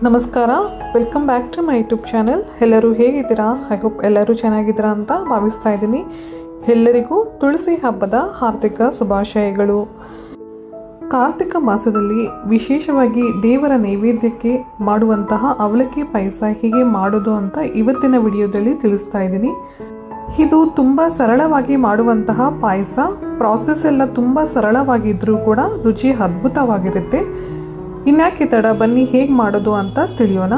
ನಮಸ್ಕಾರ, welcome back to my YouTube channel. ಎಲ್ಲರೂ ಹೇಗಿದ್ದೀರಾ? ಐ ಹೋಪ್ ಎಲ್ಲರೂ ಚೆನ್ನಾಗಿದ್ದೀರಾ ಅಂತ ಭಾವಿಸ್ತಾ ಇದ್ದೀನಿ. ಎಲ್ಲರಿಗೂ ತುಳಸಿ ಹಬ್ಬದ ಹಾರ್ದಿಕ ಶುಭಾಶಯಗಳು. ಕಾರ್ತಿಕ ಮಾಸದಲ್ಲಿ ವಿಶೇಷವಾಗಿ ದೇವರ ನೈವೇದ್ಯಕ್ಕೆ ಮಾಡುವಂತಹ ಅವಲಕ್ಕಿ ಪಾಯಸ ಹೇಗೆ ಮಾಡೋದು ಅಂತ ಇವತ್ತಿನ ವಿಡಿಯೋದಲ್ಲಿ ತಿಳಿಸ್ತಾ ಇದ್ದೀನಿ. ಇದು ತುಂಬ ಸರಳವಾಗಿ ಮಾಡುವಂತಹ ಪಾಯಸ. ಪ್ರಾಸೆಸ್ ಎಲ್ಲ ತುಂಬ ಸರಳವಾಗಿದ್ದರೂ ಕೂಡ ರುಚಿ ಅದ್ಭುತವಾಗಿರುತ್ತೆ. ಇನ್ಯಾಕೆ ತಡ, ಬನ್ನಿ ಹೇಗೆ ಮಾಡೋದು ಅಂತ ತಿಳಿಯೋಣ.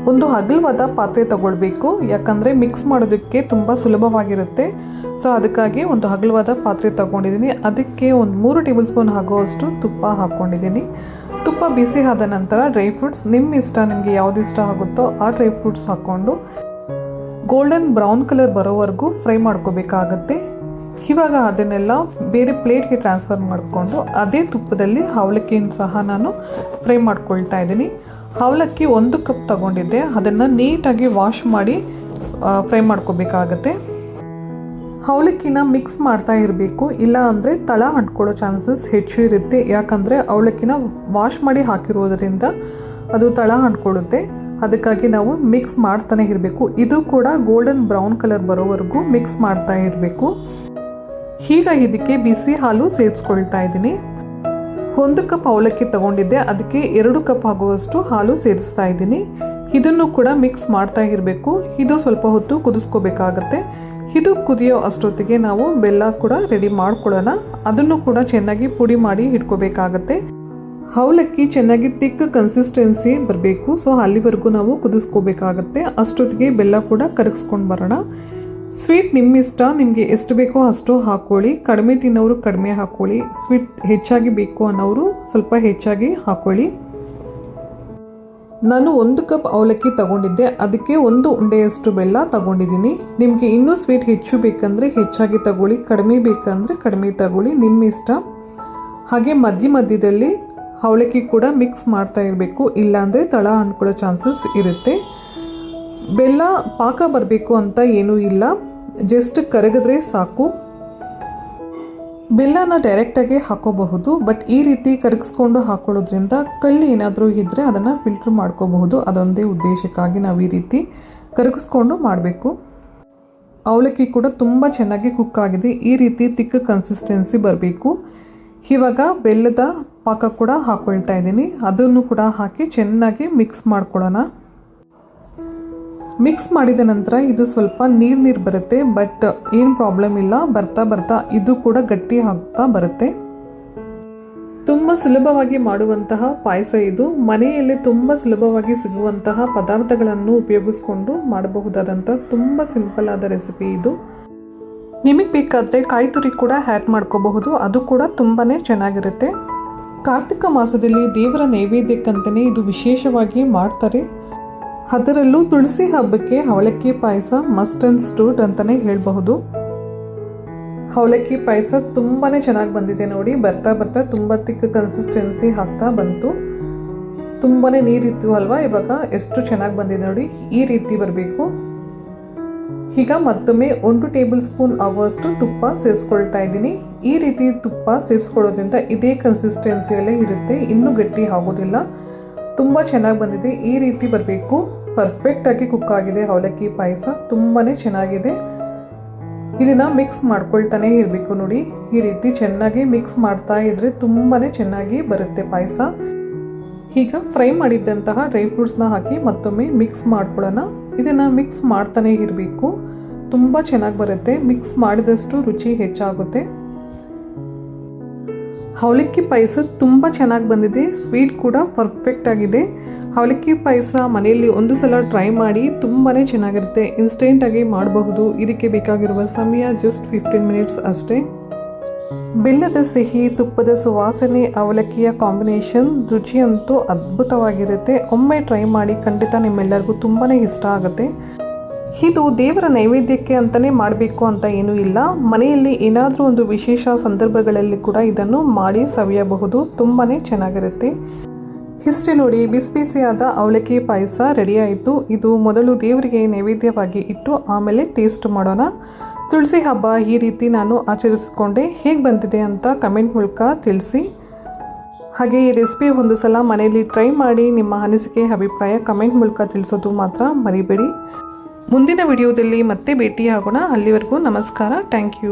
ಒಂದು ಅಗಲವಾದ ಪಾತ್ರೆ ತಗೊಳ್ಬೇಕು, ಯಾಕಂದರೆ ಮಿಕ್ಸ್ ಮಾಡೋದಕ್ಕೆ ತುಂಬ ಸುಲಭವಾಗಿರುತ್ತೆ. ಸೊ ಅದಕ್ಕಾಗಿ ಒಂದು ಅಗಲವಾದ ಪಾತ್ರೆ ತಗೊಂಡಿದ್ದೀನಿ. ಅದಕ್ಕೆ ಒಂದು 3 ಟೇಬಲ್ ಸ್ಪೂನ್ ಆಗುವಷ್ಟು ತುಪ್ಪ ಹಾಕ್ಕೊಂಡಿದ್ದೀನಿ. ತುಪ್ಪ ಬಿಸಿ ಆದ ನಂತರ ಡ್ರೈ ಫ್ರೂಟ್ಸ್ ನಿಮ್ಮ ಇಷ್ಟ, ನಿಮಗೆ ಯಾವುದು ಇಷ್ಟ ಆಗುತ್ತೋ ಆ ಡ್ರೈ ಫ್ರೂಟ್ಸ್ ಹಾಕ್ಕೊಂಡು ಗೋಲ್ಡನ್ ಬ್ರೌನ್ ಕಲರ್ ಬರೋವರೆಗೂ ಫ್ರೈ ಮಾಡ್ಕೋಬೇಕಾಗತ್ತೆ. ಇವಾಗ ಅದನ್ನೆಲ್ಲ ಬೇರೆ ಪ್ಲೇಟ್ಗೆ ಟ್ರಾನ್ಸ್ಫರ್ ಮಾಡಿಕೊಂಡು ಅದೇ ತುಪ್ಪದಲ್ಲಿ ಅವಲಕ್ಕಿಯನ್ನು ಸಹ ನಾನು ಫ್ರೈ ಮಾಡ್ಕೊಳ್ತಾ ಇದ್ದೀನಿ. ಅವಲಕ್ಕಿ 1 ಕಪ್ ತಗೊಂಡಿದ್ದೆ, ಅದನ್ನು ನೀಟಾಗಿ ವಾಶ್ ಮಾಡಿ ಫ್ರೈ ಮಾಡ್ಕೋಬೇಕಾಗತ್ತೆ. ಅವಲಕ್ಕಿನ ಮಿಕ್ಸ್ ಮಾಡ್ತಾ ಇರಬೇಕು, ಇಲ್ಲ ಅಂದರೆ ತಳ ಅಂಟ್ಕೊಳ್ಳೋ ಚಾನ್ಸಸ್ ಹೆಚ್ಚು ಇರುತ್ತೆ. ಯಾಕಂದರೆ ಅವಲಕ್ಕಿನ ವಾಶ್ ಮಾಡಿ ಹಾಕಿರೋದ್ರಿಂದ ಅದು ತಳ ಅಂಟ್ಕೊಳ್ಳುತ್ತೆ. ಅದಕ್ಕಾಗಿ ನಾವು ಮಿಕ್ಸ್ ಮಾಡ್ತಾನೆ ಇರಬೇಕು. ಇದು ಕೂಡ ಗೋಲ್ಡನ್ ಬ್ರೌನ್ ಕಲರ್ ಬರೋವರೆಗೂ ಮಿಕ್ಸ್ ಮಾಡ್ತಾ ಇರಬೇಕು. ಈಗ ಇದಕ್ಕೆ ಬಿಸಿ ಹಾಲು ಸೇರಿಸ್ಕೊಳ್ತಾ ಇದ್ದೀನಿ. 1 ಕಪ್ ಅವಲಕ್ಕಿ ತಗೊಂಡಿದ್ದೆ, ಅದಕ್ಕೆ 2 ಕಪ್ ಆಗುವಷ್ಟು ಹಾಲು ಸೇರಿಸ್ತಾ ಇದ್ದೀನಿ. ಇದನ್ನು ಕೂಡ ಮಿಕ್ಸ್ ಮಾಡ್ತಾ ಇರಬೇಕು. ಇದು ಸ್ವಲ್ಪ ಹೊತ್ತು ಕುದಿಸ್ಕೋಬೇಕಾಗತ್ತೆ. ಇದು ಕುದಿಯೋ ಅಷ್ಟೊತ್ತಿಗೆ ನಾವು ಬೆಲ್ಲ ಕೂಡ ರೆಡಿ ಮಾಡ್ಕೊಳ್ಳೋಣ. ಅದನ್ನು ಕೂಡ ಚೆನ್ನಾಗಿ ಪುಡಿ ಮಾಡಿ ಇಟ್ಕೋಬೇಕಾಗತ್ತೆ. ಅವಲಕ್ಕಿ ಚೆನ್ನಾಗಿ ತಿಕ್ ಕನ್ಸಿಸ್ಟೆನ್ಸಿ ಬರಬೇಕು. ಸೊ ಅಲ್ಲಿವರೆಗೂ ನಾವು ಕುದಿಸ್ಕೋಬೇಕಾಗತ್ತೆ. ಅಷ್ಟೊತ್ತಿಗೆ ಬೆಲ್ಲ ಕೂಡ ಕರಗಿಸ್ಕೊಂಡು ಬರೋಣ. ಸ್ವೀಟ್ ನಿಮ್ಮ ಇಷ್ಟ, ನಿಮಗೆ ಎಷ್ಟು ಬೇಕೋ ಅಷ್ಟು ಹಾಕ್ಕೊಳ್ಳಿ. ಕಡಿಮೆ ತಿನ್ನೋರು ಕಡಿಮೆ ಹಾಕ್ಕೊಳ್ಳಿ, ಸ್ವೀಟ್ ಹೆಚ್ಚಾಗಿ ಬೇಕು ಅನ್ನೋರು ಸ್ವಲ್ಪ ಹೆಚ್ಚಾಗಿ ಹಾಕ್ಕೊಳ್ಳಿ. ನಾನು 1 ಕಪ್ ಅವಲಕ್ಕಿ ತಗೊಂಡಿದ್ದೆ, ಅದಕ್ಕೆ 1 ಉಂಡೆಯಷ್ಟು ಬೆಲ್ಲ ತಗೊಂಡಿದ್ದೀನಿ. ನಿಮಗೆ ಇನ್ನೂ ಸ್ವೀಟ್ ಹೆಚ್ಚು ಬೇಕಂದರೆ ಹೆಚ್ಚಾಗಿ ತಗೊಳ್ಳಿ, ಕಡಿಮೆ ಬೇಕಂದರೆ ಕಡಿಮೆ ತಗೊಳ್ಳಿ, ನಿಮ್ಮ ಇಷ್ಟ. ಹಾಗೆ ಮಧ್ಯದಲ್ಲಿ ಅವಲಕ್ಕಿ ಕೂಡ ಮಿಕ್ಸ್ ಮಾಡ್ತಾ ಇರಬೇಕು, ಇಲ್ಲಾಂದರೆ ತಳ ಅಂಟ್ಕೊಳ್ಳೋ ಚಾನ್ಸಸ್ ಇರುತ್ತೆ. ಬೆಲ್ಲ ಪಾಕ ಬರಬೇಕು ಅಂತ ಏನೂ ಇಲ್ಲ, ಜಸ್ಟ್ ಕರಗಿದ್ರೆ ಸಾಕು. ಬೆಲ್ಲನ ಡೈರೆಕ್ಟಾಗಿ ಹಾಕೋಬಹುದು, ಬಟ್ ಈ ರೀತಿ ಕರಗಿಸ್ಕೊಂಡು ಹಾಕೊಳ್ಳೋದ್ರಿಂದ ಕಳ್ಳಿ ಏನಾದರೂ ಇದ್ದರೆ ಅದನ್ನು ಫಿಲ್ಟ್ರ್ ಮಾಡ್ಕೋಬಹುದು. ಅದೊಂದೇ ಉದ್ದೇಶಕ್ಕಾಗಿ ನಾವು ಈ ರೀತಿ ಕರಗಿಸ್ಕೊಂಡು ಮಾಡಬೇಕು. ಅವಲಕ್ಕಿ ಕೂಡ ತುಂಬ ಚೆನ್ನಾಗಿ ಕುಕ್ ಆಗಿದೆ. ಈ ರೀತಿ ತಿಕ್ಕ ಕನ್ಸಿಸ್ಟೆನ್ಸಿ ಬರಬೇಕು. ಇವಾಗ ಬೆಲ್ಲದ ಪಾಕ ಕೂಡ ಹಾಕ್ಕೊಳ್ತಾ ಇದ್ದೀನಿ. ಅದನ್ನು ಕೂಡ ಹಾಕಿ ಚೆನ್ನಾಗಿ ಮಿಕ್ಸ್ ಮಾಡ್ಕೊಳ್ಳೋಣ. ಮಿಕ್ಸ್ ಮಾಡಿದ ನಂತರ ಇದು ಸ್ವಲ್ಪ ನೀರು ಬರುತ್ತೆ, ಬಟ್ ಏನು ಪ್ರಾಬ್ಲಮ್ ಇಲ್ಲ. ಬರ್ತಾ ಇದು ಕೂಡ ಗಟ್ಟಿ ಆಗ್ತಾ ಬರುತ್ತೆ. ತುಂಬ ಸುಲಭವಾಗಿ ಮಾಡುವಂತಹ ಪಾಯಸ ಇದು. ಮನೆಯಲ್ಲಿ ತುಂಬ ಸುಲಭವಾಗಿ ಸಿಗುವಂತಹ ಪದಾರ್ಥಗಳನ್ನು ಉಪಯೋಗಿಸ್ಕೊಂಡು ಮಾಡಬಹುದಾದಂಥ ತುಂಬ ಸಿಂಪಲ್ ಆದ ರೆಸಿಪಿ ಇದು. ನಿಮಗೆ ಬೇಕಾದರೆ ಕಾಯಿ ತುರಿ ಕೂಡ ಆ್ಯಡ್ ಮಾಡ್ಕೋಬಹುದು, ಅದು ಕೂಡ ತುಂಬಾ ಚೆನ್ನಾಗಿರುತ್ತೆ. ಕಾರ್ತಿಕ ಮಾಸದಲ್ಲಿ ದೇವರ ನೈವೇದ್ಯಕ್ಕಂತಲೇ ಇದು ವಿಶೇಷವಾಗಿ ಮಾಡ್ತಾರೆ. ಅದರಲ್ಲೂ ತುಳಸಿ ಹಬ್ಬಕ್ಕೆ ಅವಲಕ್ಕಿ ಪಾಯಸ ಮಸ್ಟ್ ಆ್ಯಂಡ್ ಸ್ಟೂಡ್ ಅಂತಲೇ ಹೇಳಬಹುದು. ಅವಲಕ್ಕಿ ಪಾಯಸ ತುಂಬಾ ಚೆನ್ನಾಗಿ ಬಂದಿದೆ ನೋಡಿ. ಬರ್ತಾ ತುಂಬ ತಿಕ್ಕ ಕನ್ಸಿಸ್ಟೆನ್ಸಿ ಆಗ್ತಾ ಬಂತು. ತುಂಬಾ ನೀರಿತ್ತು ಅಲ್ವಾ, ಇವಾಗ ಎಷ್ಟು ಚೆನ್ನಾಗಿ ಬಂದಿದೆ ನೋಡಿ. ಈ ರೀತಿ ಬರಬೇಕು. ಈಗ ಮತ್ತೊಮ್ಮೆ 1 ಟೇಬಲ್ ಸ್ಪೂನ್ ಆಗುವಷ್ಟು ತುಪ್ಪ ಸೇರಿಸ್ಕೊಳ್ತಾ ಇದ್ದೀನಿ. ಈ ರೀತಿ ತುಪ್ಪ ಸೇರಿಸ್ಕೊಳ್ಳೋದ್ರಿಂದ ಇದೇ ಕನ್ಸಿಸ್ಟೆನ್ಸಿಯಲ್ಲೇ ಇರುತ್ತೆ, ಇನ್ನೂ ಗಟ್ಟಿ ಆಗೋದಿಲ್ಲ. ತುಂಬ ಚೆನ್ನಾಗಿ ಬಂದಿದೆ. ಈ ರೀತಿ ಬರಬೇಕು. ಪರ್ಫೆಕ್ಟಾಗಿ ಕುಕ್ ಆಗಿದೆ ಅವಲಕ್ಕಿ ಪಾಯಸ, ತುಂಬಾ ಚೆನ್ನಾಗಿದೆ. ಇದನ್ನು ಮಿಕ್ಸ್ ಮಾಡ್ಕೊಳ್ತಾನೆ ಇರಬೇಕು ನೋಡಿ. ಈ ರೀತಿ ಚೆನ್ನಾಗಿ ಮಿಕ್ಸ್ ಮಾಡ್ತಾ ಇದ್ರೆ ತುಂಬಾ ಚೆನ್ನಾಗಿ ಬರುತ್ತೆ ಪಾಯಸ. ಈಗ ಫ್ರೈ ಮಾಡಿದ್ದಂತಹ ಡ್ರೈ ಫ್ರೂಟ್ಸ್ನ ಹಾಕಿ ಮತ್ತೊಮ್ಮೆ ಮಿಕ್ಸ್ ಮಾಡ್ಕೊಳ್ಳೋಣ. ಇದನ್ನು ಮಿಕ್ಸ್ ಮಾಡ್ತಾನೆ ಇರಬೇಕು, ತುಂಬ ಚೆನ್ನಾಗಿ ಬರುತ್ತೆ. ಮಿಕ್ಸ್ ಮಾಡಿದಷ್ಟು ರುಚಿ ಹೆಚ್ಚಾಗುತ್ತೆ. ಅವಲಕ್ಕಿ ಪಾಯಸ ತುಂಬ ಚೆನ್ನಾಗಿ ಬಂದಿದೆ. ಸ್ವೀಟ್ ಕೂಡ ಪರ್ಫೆಕ್ಟ್ ಆಗಿದೆ. ಅವಲಕ್ಕಿ ಪಾಯಸ ಮನೆಯಲ್ಲಿ ಒಂದು ಸಲ ಟ್ರೈ ಮಾಡಿ, ತುಂಬಾ ಚೆನ್ನಾಗಿರುತ್ತೆ. ಇನ್ಸ್ಟೆಂಟಾಗಿ ಮಾಡಬಹುದು. ಇದಕ್ಕೆ ಬೇಕಾಗಿರುವ ಸಮಯ ಜಸ್ಟ್ 15 ಮಿನಿಟ್ಸ್ ಅಷ್ಟೇ. ಬೆಲ್ಲದ ಸಿಹಿ, ತುಪ್ಪದ ಸುವಾಸನೆ, ಅವಲಕ್ಕಿಯ ಕಾಂಬಿನೇಷನ್ ರುಚಿಯಂತೂ ಅದ್ಭುತವಾಗಿರುತ್ತೆ. ಒಮ್ಮೆ ಟ್ರೈ ಮಾಡಿ, ಖಂಡಿತ ನಿಮ್ಮೆಲ್ಲರಿಗೂ ತುಂಬಾ ಇಷ್ಟ ಆಗುತ್ತೆ. ಇದು ದೇವರ ನೈವೇದ್ಯಕ್ಕೆ ಅಂತಲೇ ಮಾಡಬೇಕು ಅಂತ ಏನೂ ಇಲ್ಲ. ಮನೆಯಲ್ಲಿ ಏನಾದರೂ ಒಂದು ವಿಶೇಷ ಸಂದರ್ಭಗಳಲ್ಲಿ ಕೂಡ ಇದನ್ನು ಮಾಡಿ ಸವಿಯಬಹುದು. ತುಂಬಾ ಚೆನ್ನಾಗಿರುತ್ತೆ. ಇಷ್ಟೇ ನೋಡಿ, ಬಿಸಿ ಬಿಸಿಯಾದ ಅವಲಕ್ಕಿ ಪಾಯಸ ರೆಡಿ ಆಯಿತು. ಇದು ಮೊದಲು ದೇವರಿಗೆ ನೈವೇದ್ಯವಾಗಿ ಇಟ್ಟು ಆಮೇಲೆ ಟೇಸ್ಟ್ ಮಾಡೋಣ. ತುಳಸಿ ಹಬ್ಬ ಈ ರೀತಿ ನಾನು ಆಚರಿಸಿಕೊಂಡೆ. ಹೇಗೆ ಬಂದಿದೆ ಅಂತ ಕಮೆಂಟ್ ಮೂಲಕ ತಿಳಿಸಿ. ಹಾಗೆ ಈ ರೆಸಿಪಿ ಒಂದು ಸಲ ಮನೆಯಲ್ಲಿ ಟ್ರೈ ಮಾಡಿ ನಿಮ್ಮ ಅನಿಸಿಕೆ ಅಭಿಪ್ರಾಯ ಕಮೆಂಟ್ ಮೂಲಕ ತಿಳಿಸೋದು ಮಾತ್ರ ಮರಿಬೇಡಿ. ಮುಂದಿನ ವಿಡಿಯೋದಲ್ಲಿ ಮತ್ತೆ ಭೇಟಿಯಾಗೋಣ. ಅಲ್ಲಿವರೆಗೂ ನಮಸ್ಕಾರ. Thank you.